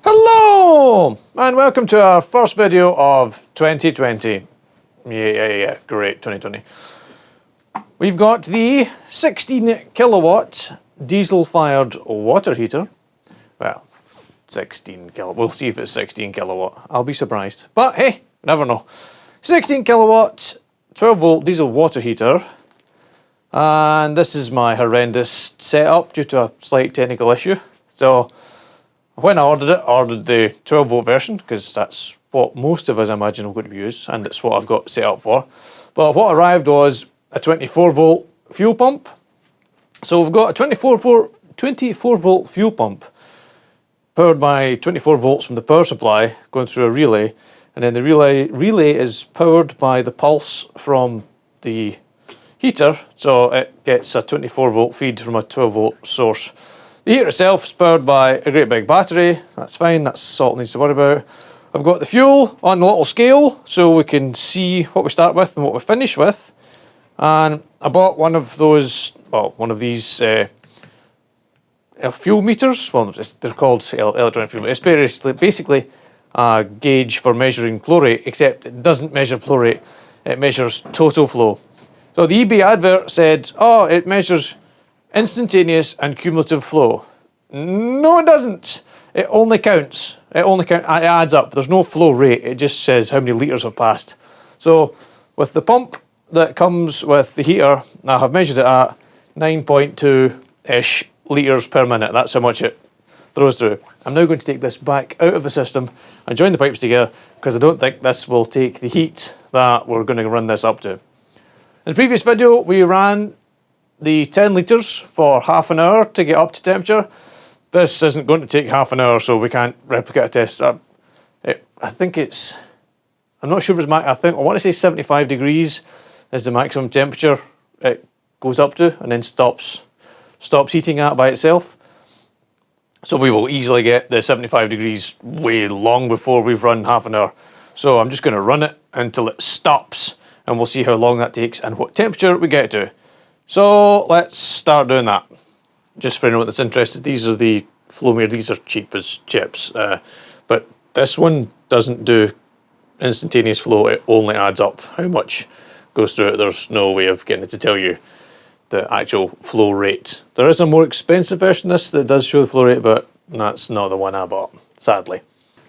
Hello and welcome to our first video of 2020. Yeah, great 2020. We've got the 16 kilowatt diesel fired water heater. Well, 16 kilowatt, we'll see if it's 16 kilowatt, I'll be surprised. But hey, never know. 16 kilowatt, 12 volt diesel water heater. And this is my horrendous setup due to a slight technical issue. So when I ordered the 12 volt version because that's what most of us, I imagine, are going to use, and it's what I've got set up for. But what arrived was a 24 volt fuel pump. So we've got a 24 volt fuel pump powered by 24 volts from the power supply going through a relay, and then the relay is powered by the pulse from the heater, so it gets a 24 volt feed from a 12 volt source. The heater itself is powered by a great big battery. That's fine, that's all it needs to worry about. I've got the fuel on the little scale so we can see what we start with and what we finish with. And I bought one of these fuel meters. Well, they're called electronic fuel meters. It's basically a gauge for measuring flow rate, except it doesn't measure flow rate, it measures total flow. So the eBay advert said, oh, it measures instantaneous and cumulative flow. No, it doesn't. It only counts. It adds up. There's no flow rate. It just says how many litres have passed. So with the pump that comes with the heater, I have measured it at 9.2-ish litres per minute. That's how much it throws through. I'm now going to take this back out of the system and join the pipes together because I don't think this will take the heat that we're going to run this up to. In the previous video, we ran the 10 litres for half an hour to get up to temperature. This isn't going to take half an hour, so we can't replicate a test. I think it's, I'm not sure, I want to say 75 degrees is the maximum temperature it goes up to and then stops heating at by itself. So we will easily get the 75 degrees way long before we've run half an hour. So I'm just going to run it until it stops and we'll see how long that takes and what temperature we get to. So let's start doing that. Just for anyone that's interested, these are the Flowmere. These are cheap as chips, but this one doesn't do instantaneous flow. It only adds up how much goes through it. There's no way of getting it to tell you the actual flow rate. There is a more expensive version of this that does show the flow rate, but that's not the one I bought, sadly.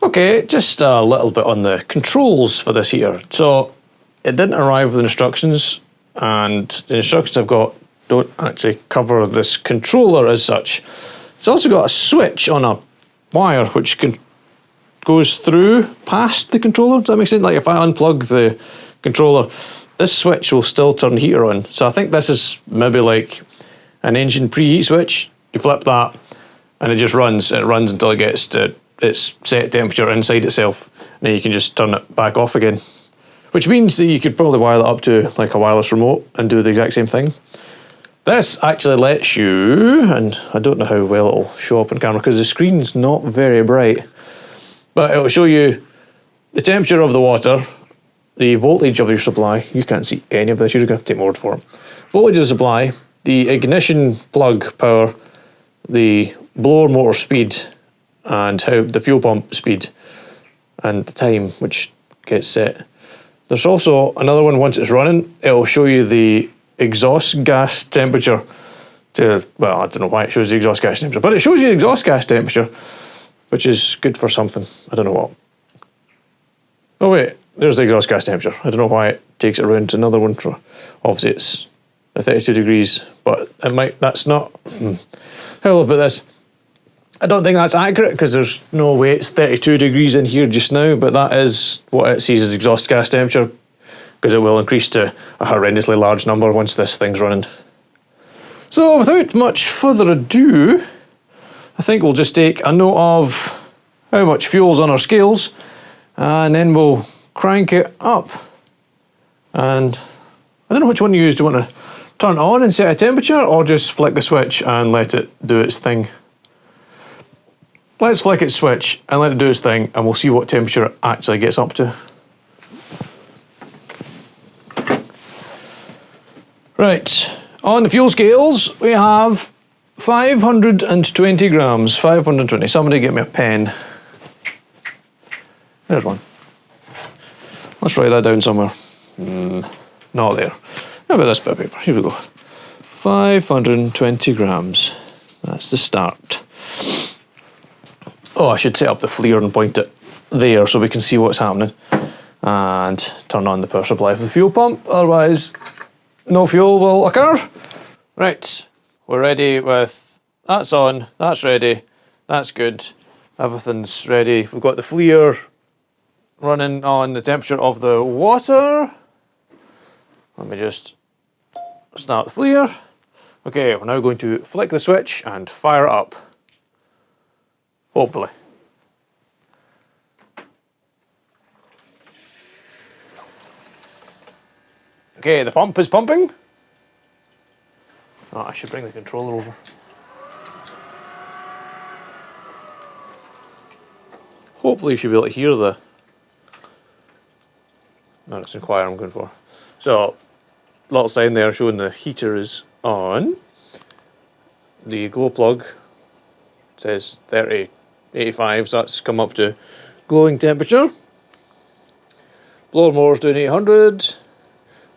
Okay, just a little bit on the controls for this heater. So it didn't arrive with instructions, and the instructions I've got don't actually cover this controller as such. It's also got a switch on a wire which goes through past the controller. Does that make sense? Like if I unplug the controller, this switch will still turn the heater on. So I think this is maybe like an engine preheat switch. You flip that and it just runs. It runs until it gets to its set temperature inside itself. And then you can just turn it back off again. Which means that you could probably wire it up to like a wireless remote and do the exact same thing. This actually lets you, and I don't know how well it'll show up on camera because the screen's not very bright, but it'll show you the temperature of the water, the voltage of your supply. You can't see any of this, you're going to have to take my word for it. Voltage of the supply, the ignition plug power, the blower motor speed, and how the fuel pump speed, and the time which gets set. There's also another one. Once it's running, it'll show you the exhaust gas temperature well, I don't know why it shows the exhaust gas temperature, but it shows you the exhaust gas temperature, which is good for something. I don't know what. Oh wait, there's the exhaust gas temperature. I don't know why it takes it around to another one. Obviously it's 32 degrees, but it might, that's not, how will I put this? I don't think that's accurate because there's no way it's 32 degrees in here just now, but that is what it sees as exhaust gas temperature because it will increase to a horrendously large number once this thing's running. So without much further ado, I think we'll just take a note of how much fuel's on our scales and then we'll crank it up. And I don't know which one you use. Do you want to turn it on and set a temperature or just flick the switch and let it do its thing? Let's flick its switch and let it do its thing and we'll see what temperature it actually gets up to. Right, on the fuel scales we have 520 grams, 520. Somebody get me a pen. There's one. Let's write that down somewhere. Not there. How about this bit of paper? Here we go. 520 grams. That's the start. Oh, I should set up the FLIR and point it there so we can see what's happening. And turn on the power supply for the fuel pump, otherwise no fuel will occur. Right, we're ready with, that's on, that's ready, that's good, everything's ready. We've got the FLIR running on the temperature of the water. Let me just start the FLIR. Okay, we're now going to flick the switch and fire it up. Hopefully. Okay, the pump is pumping. Oh, I should bring the controller over. Hopefully you should be able to hear the... No, it's inquire I'm going for. So, little sign there showing the heater is on. The glow plug says 30, 85, so that's come up to glowing temperature. Blower motor's doing 800.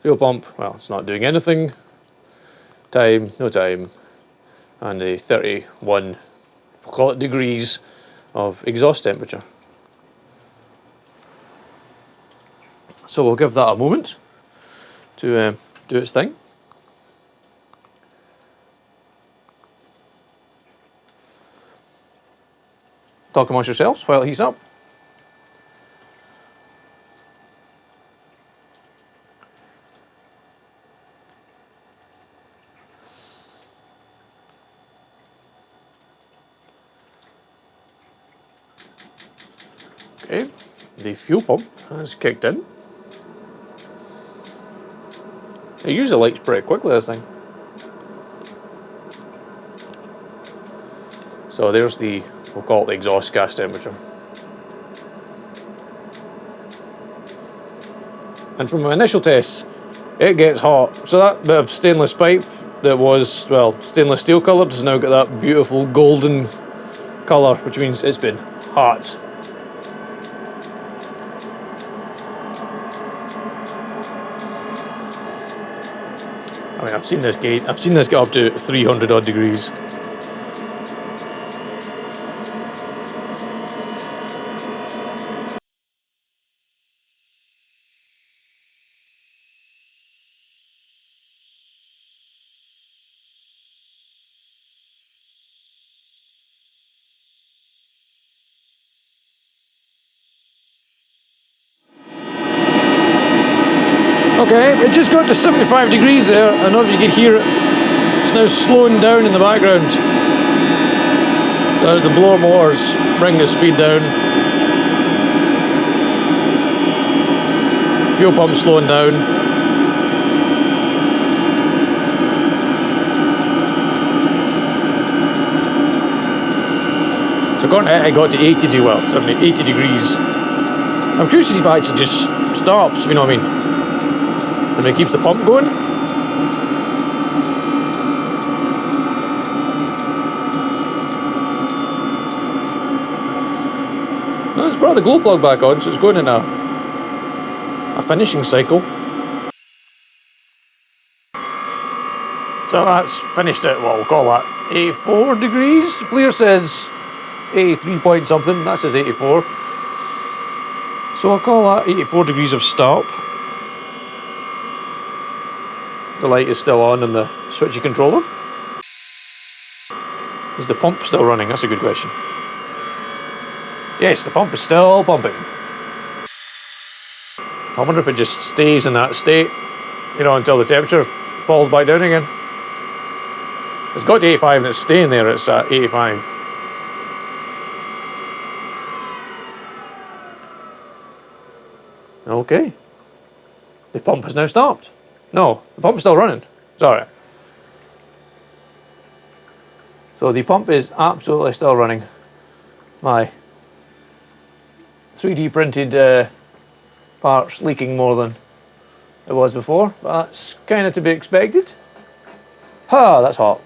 Fuel pump, well, it's not doing anything. Time, no time. And the 31, we'll call it degrees of exhaust temperature. So we'll give that a moment to do its thing. Talk amongst yourselves while it heats up. Okay, the fuel pump has kicked in. It usually lights pretty quickly, this thing. So there's the, we'll call it the exhaust gas temperature. And from my initial tests, it gets hot. So that bit of stainless pipe that was, well, stainless steel coloured has now got that beautiful golden colour, which means it's been hot. I mean, I've seen this get up to 300 odd degrees. Okay, it just got to 75 degrees there. I don't know if you can hear it. It's now slowing down in the background. So as the blower motors bring the speed down. Fuel pump slowing down. So it got to 80 degrees. I'm curious to see if it actually just stops, if you know what I mean. And it keeps the pump going. Well, it's brought the glow plug back on, so it's going in a finishing cycle. So that's finished at, well, we'll call that 84 degrees. FLIR says 83 point something, that says 84. So I'll call that 84 degrees of stop. The light is still on the switchy controller. Is the pump still running? That's a good question. Yes, the pump is still pumping. I wonder if it just stays in that state, you know, until the temperature falls back down again. It's got to 85 and it's staying there, it's at 85. Okay. The pump has now stopped. No, the pump's still running. Sorry. So the pump is absolutely still running. My 3D printed parts leaking more than it was before, but that's kind of to be expected. Ha, that's hot.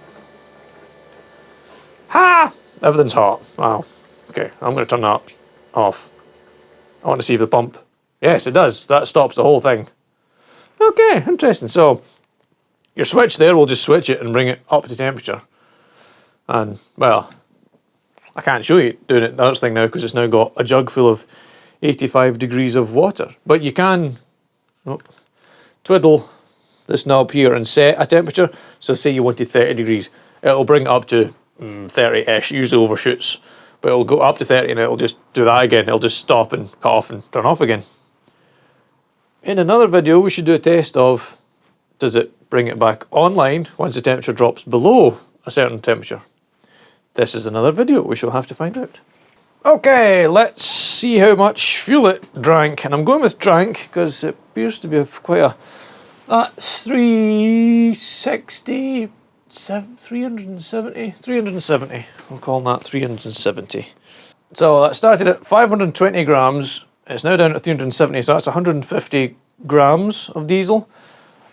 Ha! Everything's hot. Wow. Okay, I'm going to turn that off. I want to see if the pump... Yes, it does. That stops the whole thing. Okay, interesting. So your switch there will just switch it and bring it up to temperature. And, well, I can't show you doing it that thing now because it's now got a jug full of 85 degrees of water. But you can twiddle this knob here and set a temperature. So say you wanted 30 degrees. It'll bring it up to 30-ish, usually overshoots. But it'll go up to 30 and it'll just do that again. It'll just stop and cut off and turn off again. In another video, we should do a test of, does it bring it back online once the temperature drops below a certain temperature? This is another video. We shall have to find out. Okay, let's see how much fuel it drank. And I'm going with drank because it appears to be quite a... That's 360... 370. We'll call that 370. So that started at 520 grams. It's now down at 370, so that's 150 grams of diesel.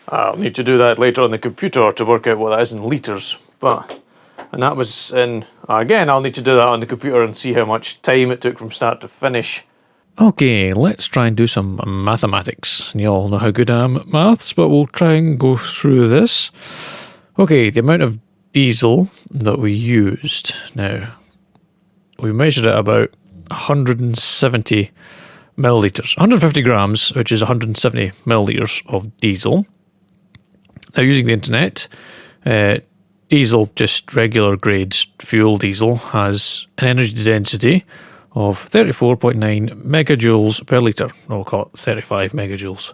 I'll need to do that later on the computer to work out what that is in litres. And that was in... Again, I'll need to do that on the computer and see how much time it took from start to finish. Okay, let's try and do some mathematics. You all know how good I am at maths, but we'll try and go through this. Okay, the amount of diesel that we used. Now, we measured at about 170 millilitres. 150 grams, which is 170 millilitres of diesel. Now, using the internet, diesel, just regular grade fuel diesel, has an energy density of 34.9 megajoules per litre. We'll call it 35 megajoules.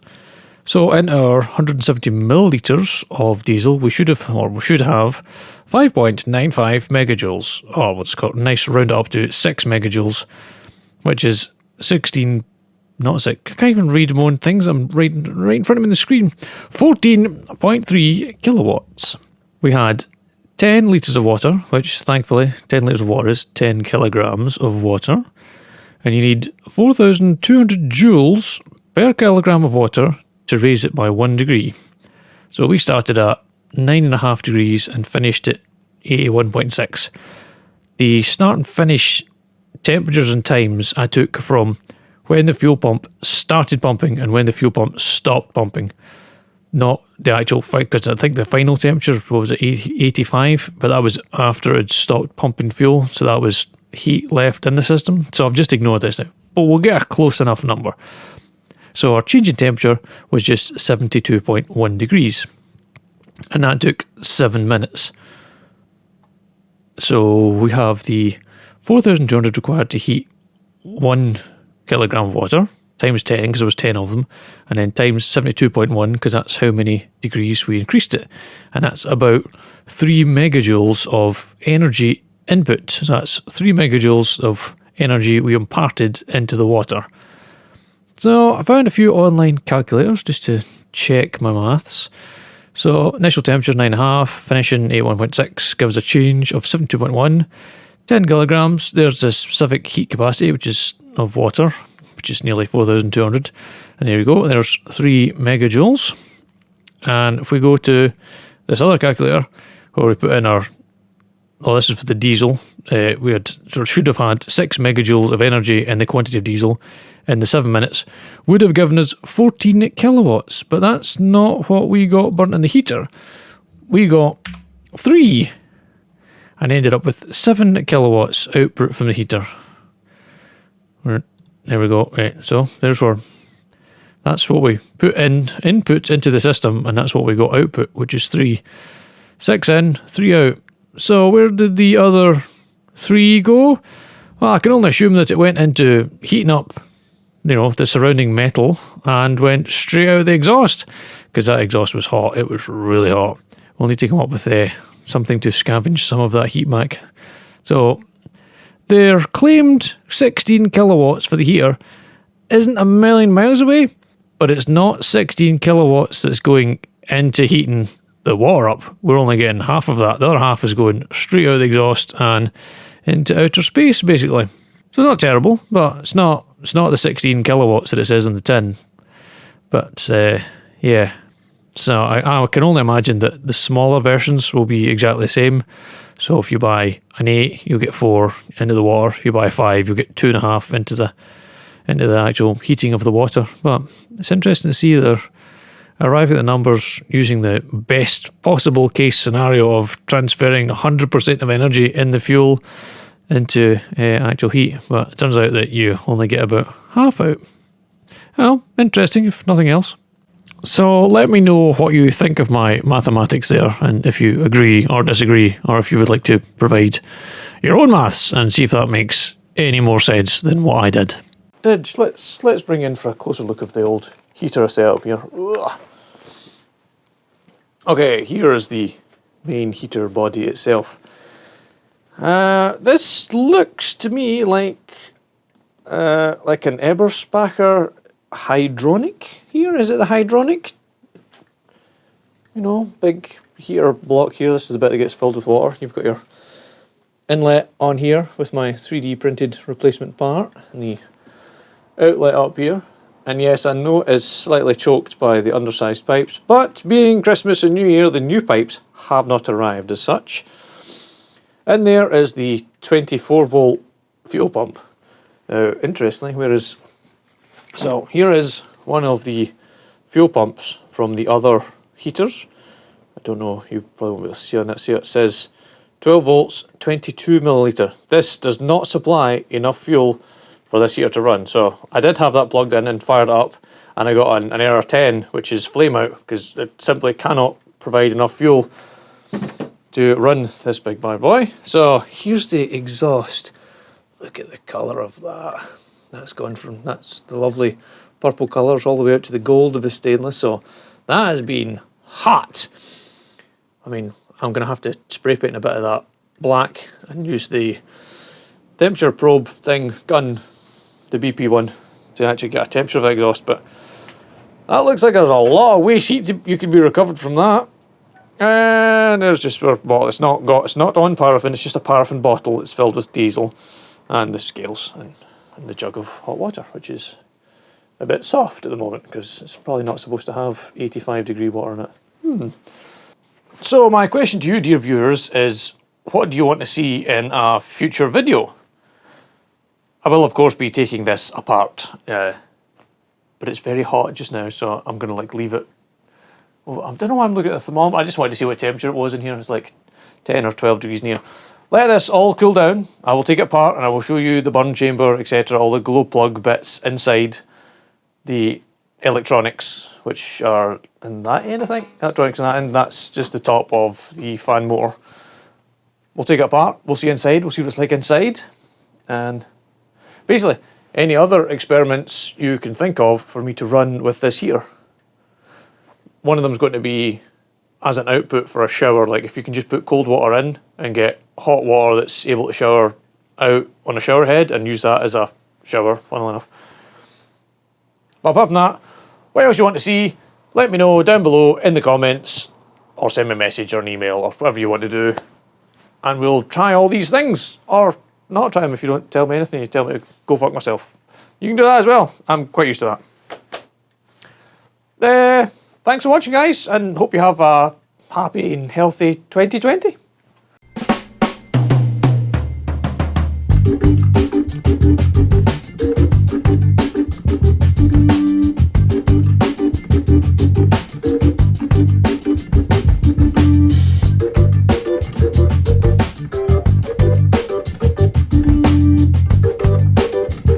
So in our 170 millilitres of diesel, we should have 5.95 megajoules. Or what's called nice round it up to 6 megajoules, which is 16, not 6, I can't even read my own things, I'm right in front of me on the screen. 14.3 kilowatts. We had 10 litres of water, which thankfully 10 litres of water is 10 kilograms of water. And you need 4,200 joules per kilogram of water to raise it by 1 degree. So we started at 9.5 degrees and finished at 81.6. The start and finish temperatures and times I took from when the fuel pump started pumping and when the fuel pump stopped pumping. Not the actual fight, because I think the final temperature was at 85, but that was after it stopped pumping fuel, so that was heat left in the system. So I've just ignored this now, but we'll get a close enough number. So our change in temperature was just 72.1 degrees, and that took 7 minutes. So we have the 4,200 required to heat 1 kilogram of water, times 10, because there was 10 of them, and then times 72.1, because that's how many degrees we increased it. And that's about 3 megajoules of energy input. So that's 3 megajoules of energy we imparted into the water. So I found a few online calculators just to check my maths. So initial temperature 9.5, finishing 81.6 gives a change of 72.1. 10 kilograms, there's the specific heat capacity, which is of water, which is nearly 4,200. And there you go, there's 3 megajoules. And if we go to this other calculator, where we put in our... Oh, this is for the diesel. We should have had 6 megajoules of energy in the quantity of diesel in the 7 minutes, would have given us 14 kilowatts. But that's not what we got burnt in the heater. We got 3 and ended up with 7 kilowatts output from the heater. There we go. Right, so there's where that's what we put in input into the system, and that's what we got output, which is 3. 6 in, 3 out. So where did the other 3 go? Well, I can only assume that it went into heating up, the surrounding metal, and went straight out the exhaust, because that exhaust was hot. It was really hot. We'll need to come up with something to scavenge some of that heat back. So their claimed 16 kilowatts for the heater isn't a million miles away, but it's not 16 kilowatts that's going into heating the water up. We're only getting half of that. The other half is going straight out of the exhaust and into outer space, basically. So it's not terrible, but it's not the 16 kilowatts that it says in the tin. But yeah, so I can only imagine that the smaller versions will be exactly the same. So if you buy an 8, you'll get 4 into the water. If you buy a 5, you'll get 2.5 into the actual heating of the water. But it's interesting to see they're arriving at the numbers using the best possible case scenario of transferring 100% of energy in the fuel into actual heat. But it turns out that you only get about half out. Well, interesting if nothing else. So let me know what you think of my mathematics there, and if you agree or disagree, or if you would like to provide your own maths and see if that makes any more sense than what I did. Let's bring in for a closer look of the old heater setup here. Ugh. Okay, here is the main heater body itself. This looks to me like an Eberspacher hydronic here. Is it the hydronic? You know, big heater block here. This is the bit that gets filled with water. You've got your inlet on here with my 3D printed replacement part, and the outlet up here. And yes, I know it's slightly choked by the undersized pipes, but being Christmas and New Year, the new pipes have not arrived as such. And there is the 24 volt fuel pump. Now, interestingly, so here is one of the fuel pumps from the other heaters. I don't know, you probably won't be able to see on that. See, it says 12 volts, 22 milliliter. This does not supply enough fuel for this heater to run. So I did have that plugged in and fired up, and I got an error 10, which is flame out, because it simply cannot provide enough fuel to run this big bad boy. So here's the exhaust. Look at the colour of that. That's the lovely purple colours all the way out to the gold of the stainless. So that has been hot. I mean, I'm going to have to spray paint a bit of that black and use the temperature probe gun, the BP one, to actually get a temperature of the exhaust. But that looks like there's a lot of waste heat you could be recovered from that. And there's just our bottle. It's not on paraffin. It's just a paraffin bottle. It's filled with diesel, and the scales and the jug of hot water, which is a bit soft at the moment because it's probably not supposed to have 85-degree water in it. So my question to you, dear viewers, is what do you want to see in a future video? I will, of course, be taking this apart, but it's very hot just now, so I'm going to leave it. Oh, I don't know why I'm looking at the thermometer. I just wanted to see what temperature it was in here. It's like 10 or 12 degrees in here. Let this all cool down. I will take it apart and I will show you the burn chamber, etc., all the glow plug bits inside the electronics, which are in that end, I think. Electronics in that end. That's just the top of the fan motor. We'll take it apart. We'll see inside. We'll see what it's like inside. And basically, any other experiments you can think of for me to run with this heater. One of them is going to be as an output for a shower. Like if you can just put cold water in and get hot water that's able to shower out on a shower head and use that as a shower, funnily enough. But apart from that, what else you want to see, let me know down below in the comments, or send me a message or an email or whatever you want to do. And we'll try all these things, or not try them. If you don't tell me anything, you tell me to go fuck myself. You can do that as well. I'm quite used to that. Thanks for watching, guys, and hope you have a happy and healthy 2020.